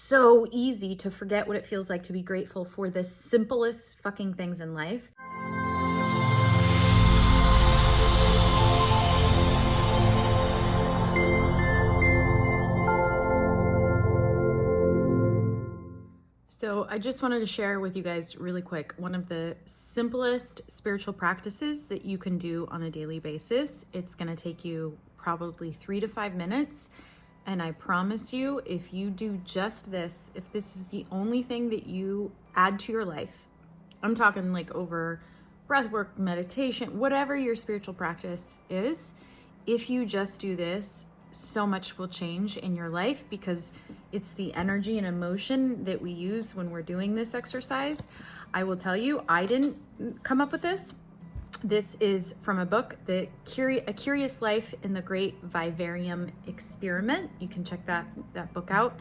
so easy to forget what it feels like to be grateful for the simplest fucking things in life. So I just wanted to share with you guys really quick, one of the simplest spiritual practices that you can do on a daily basis. It's going to take you probably 3 to 5 minutes. And I promise you, if you do just this, if this is the only thing that you add to your life, I'm talking like over breath work, meditation, whatever your spiritual practice is, if you just do this, so much will change in your life, because it's the energy and emotion that we use when we're doing this exercise. I will tell you, I didn't come up with this. This is from a book, A Curious Life in the Great Vivarium Experiment. You can check that book out.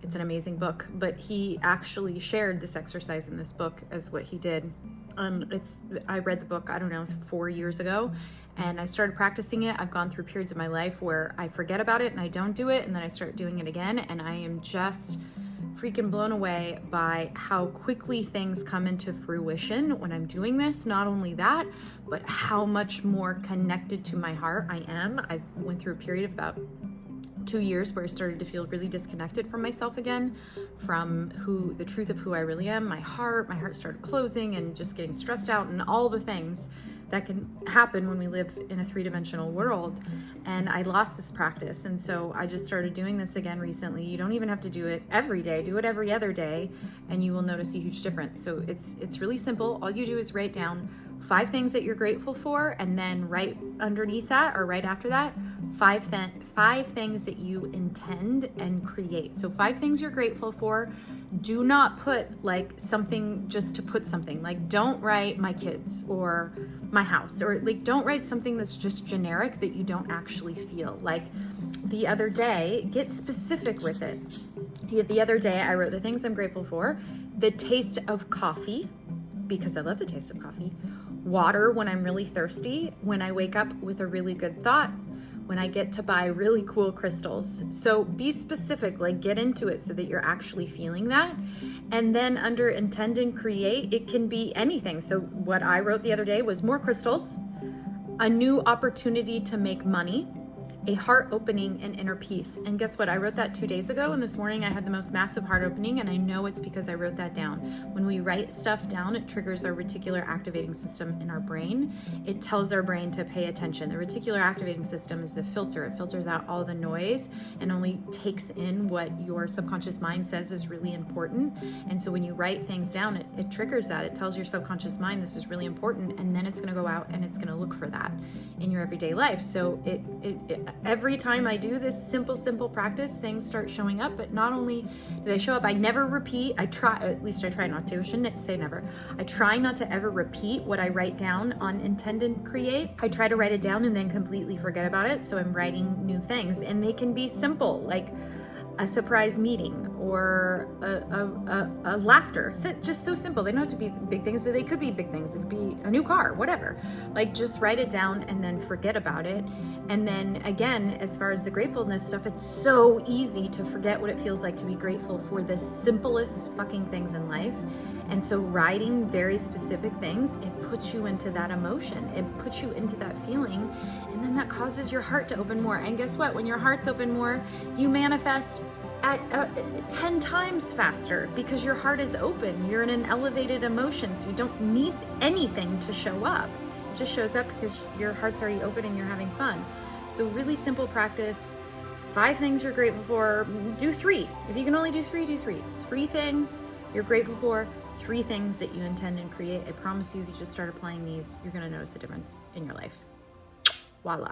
It's an amazing book, but he actually shared this exercise in this book as what he did. I read the book, I don't know, 4 years ago, and I started practicing it. I've gone through periods of my life where I forget about it and I don't do it, and then I start doing it again, and I am just freaking blown away by how quickly things come into fruition when I'm doing this. Not only that, but how much more connected to my heart I am. I went through a period of about 2 years where I started to feel really disconnected from myself again, from the truth of who I really am. My heart started closing and just getting stressed out, and all the things that can happen when we live in a 3-dimensional world. And I lost this practice. And so I just started doing this again recently. You don't even have to do it every day. Do it every other day, and you will notice a huge difference. So it's really simple. All you do is write down 5 things that you're grateful for, and then right underneath that, or right after that, 5 things that you intend and create. So 5 things you're grateful for. Do not put like something just to put something. Like, don't write my kids or my house, or like don't write something that's just generic that you don't actually feel. Like the other day, get specific with it. The other day I wrote the things I'm grateful for: the taste of coffee, because I love the taste of coffee; water when I'm really thirsty; when I wake up with a really good thought; when I get to buy really cool crystals. So be specific, like get into it so that you're actually feeling that. And then under intend and create, it can be anything. So what I wrote the other day was more crystals, a new opportunity to make money, a heart opening and inner peace. And guess what? I wrote that 2 days ago, and this morning I had the most massive heart opening, and I know it's because I wrote that down. When we write stuff down, it triggers our reticular activating system in our brain. It tells our brain to pay attention. The reticular activating system is the filter. It filters out all the noise and only takes in what your subconscious mind says is really important. And so when you write things down, it triggers that. It tells your subconscious mind this is really important, and then it's going to go out and it's going to look for that in your everyday life. So every time I do this simple practice, things start showing up. But not only do they show up, I never repeat. I try not to. Shouldn't say never. I try not to ever repeat what I write down on intend and create. I try to write it down and then completely forget about it. So I'm writing new things, and they can be simple, like a surprise meeting or a laughter. Just so simple. They don't have to be big things, but they could be big things. It could be a new car, whatever. Like, just write it down and then forget about it. And then again, as far as the gratefulness stuff, it's so easy to forget what it feels like to be grateful for the simplest fucking things in life. And so writing very specific things, it puts you into that emotion. It puts you into that feeling. And then that causes your heart to open more. And guess what? When your heart's open more, you manifest at 10 times faster, because your heart is open. You're in an elevated emotion, so you don't need anything to show up. It just shows up because your heart's already open and you're having fun. So really simple practice. 5 things you're grateful for. Do 3. If you can only do 3, do 3. 3 things you're grateful for. 3 things that you intend and create. I promise you, if you just start applying these, you're going to notice the difference in your life. Voila.